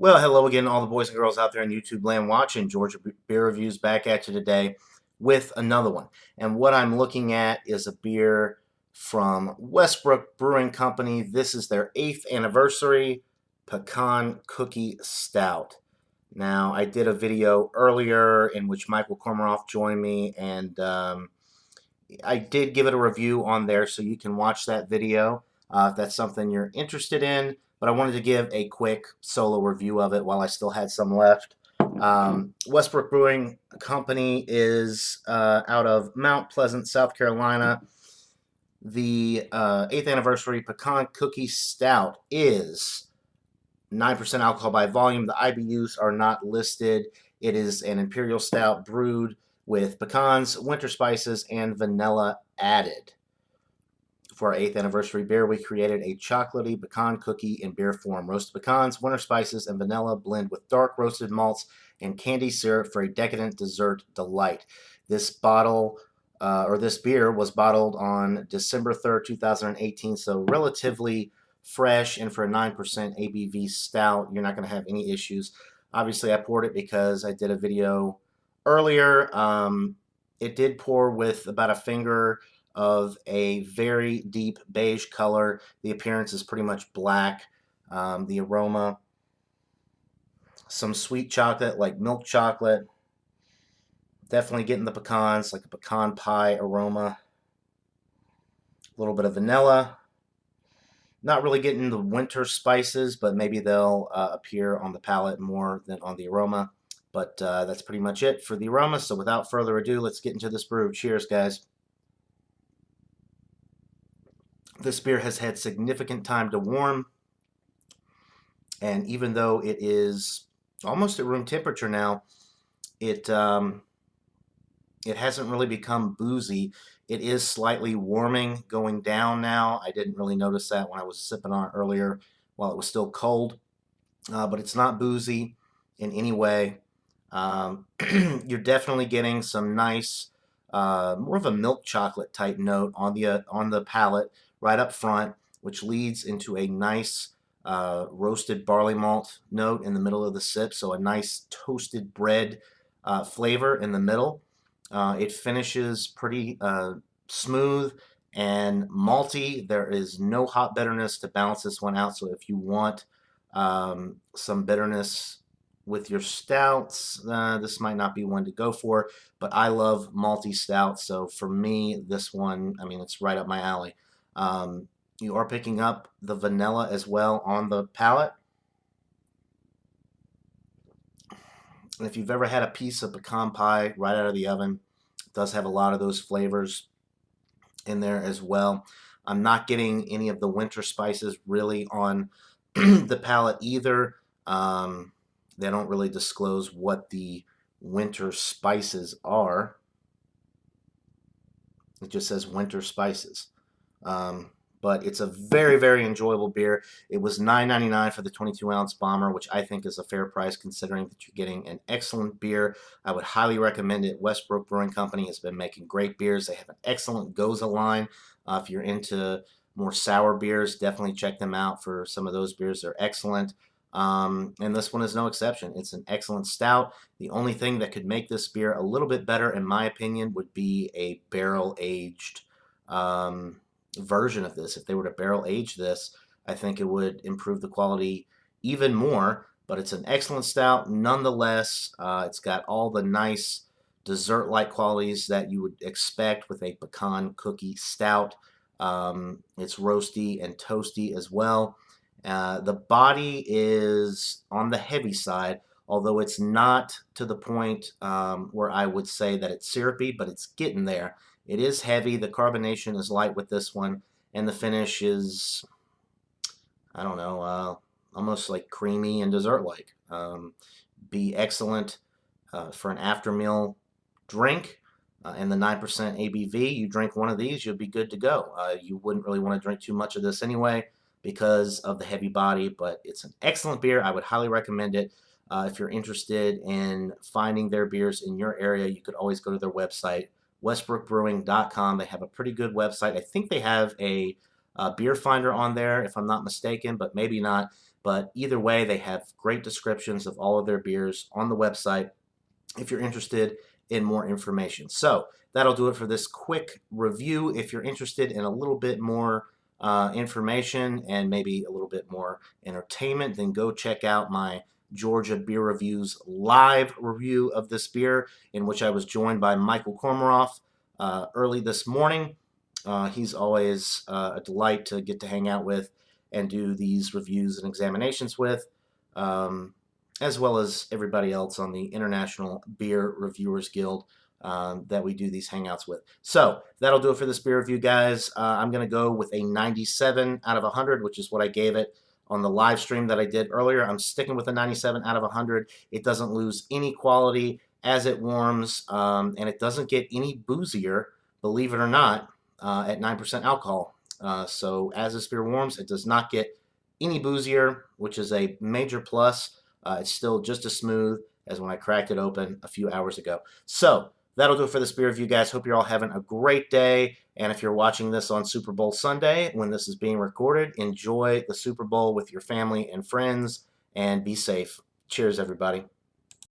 Well, hello again, all the boys and girls out there in YouTube land watching. Georgia Beer Reviews back at you today with another one. And what I'm looking at is a beer from Westbrook Brewing Company. This is their 8th anniversary Pecan Cookie Stout. Now, I did a video earlier in which Michael Kormeroff joined me, and I did give it a review on there, so you can watch that video if that's something you're interested in. But I wanted to give a quick solo review of it while I still had some left. Westbrook Brewing Company is out of Mount Pleasant, South Carolina. The 8th anniversary Pecan Cookie Stout is 9% alcohol by volume. The IBUs are not listed. It is an imperial stout brewed with pecans, winter spices, and vanilla added. For our 8th anniversary beer, we created a chocolatey pecan cookie in beer form. Roasted pecans, winter spices, and vanilla blend with dark roasted malts and candy syrup for a decadent dessert delight. This this beer was bottled on December 3rd, 2018, so relatively fresh, and for a 9% ABV stout, you're not going to have any issues. Obviously, I poured it because I did a video earlier. It did pour with about a finger of a very deep beige color. The appearance is pretty much black. The aroma, some sweet chocolate like milk chocolate. Definitely getting the pecans, like a pecan pie aroma. A little bit of vanilla. Not really getting the winter spices, but maybe they'll appear on the palate more than on the aroma. But that's pretty much it for the aroma. So without further ado, let's get into this brew. Cheers, guys. This beer has had significant time to warm, and even though it is almost at room temperature now, it hasn't really become boozy. It is slightly warming going down now. I didn't really notice that when I was sipping on it earlier while it was still cold, but it's not boozy in any way. You're definitely getting some nice, more of a milk chocolate type note on the palate right up front, which leads into a nice roasted barley malt note in the middle of the sip. So a nice toasted bread flavor in the middle. It finishes pretty smooth and malty. There is no hot bitterness to balance this one out. So if you want some bitterness with your stouts, this might not be one to go for, but I love malty stouts, so for me, this one, I mean, it's right up my alley. You are picking up the vanilla as well on the palate, and if you've ever had a piece of pecan pie right out of the oven, it does have a lot of those flavors in there as well. I'm not getting any of the winter spices really on the palate either. They don't really disclose what the winter spices are. It just says winter spices. But it's a very, very enjoyable beer. It was $9.99 for the 22-ounce bomber, which I think is a fair price considering that you're getting an excellent beer. I would highly recommend it. Westbrook Brewing Company has been making great beers. They have an excellent Goza line. If you're into more sour beers, definitely check them out for some of those beers. They're excellent. And this one is no exception. It's an excellent stout. The only thing that could make this beer a little bit better, in my opinion, would be a barrel-aged version of this. If they were to barrel age this, I think it would improve the quality even more. But it's an excellent stout nonetheless. It's got all the nice dessert-like qualities that you would expect with a pecan cookie stout. It's roasty and toasty as well. The body is on the heavy side, although it's not to the point where I would say that it's syrupy, but it's getting there. It is heavy. The carbonation is light with this one, and the finish is, I don't know, almost like creamy and dessert-like. Be excellent for an after-meal drink. And the 9% ABV, you drink one of these, you'll be good to go. You wouldn't really want to drink too much of this anyway because of the heavy body, but it's an excellent beer. I would highly recommend it. If you're interested in finding their beers in your area, you could always go to their website, westbrookbrewing.com. They have a pretty good website. I think they have a beer finder on there, if I'm not mistaken, but maybe not. But either way, they have great descriptions of all of their beers on the website if you're interested in more information. So that'll do it for this quick review. If you're interested in a little bit more information and maybe a little bit more entertainment, then go check out my Georgia Beer Reviews live review of this beer, in which I was joined by Michael Kormaroff early this morning. He's always a delight to get to hang out with and do these reviews and examinations with, as well as everybody else on the International Beer Reviewers Guild that we do these hangouts with. So that'll do it for this beer review, guys. I'm going to go with a 97 out of 100, which is what I gave it on the live stream that I did earlier. I'm sticking with a 97 out of 100. It doesn't lose any quality as it warms, and it doesn't get any boozier, believe it or not, at 9% alcohol. So as this beer warms, it does not get any boozier, which is a major plus. It's still just as smooth as when I cracked it open a few hours ago. So that'll do it for this beer review, guys. Hope you're all having a great day. And if you're watching this on Super Bowl Sunday, when this is being recorded, enjoy the Super Bowl with your family and friends, and be safe. Cheers, everybody.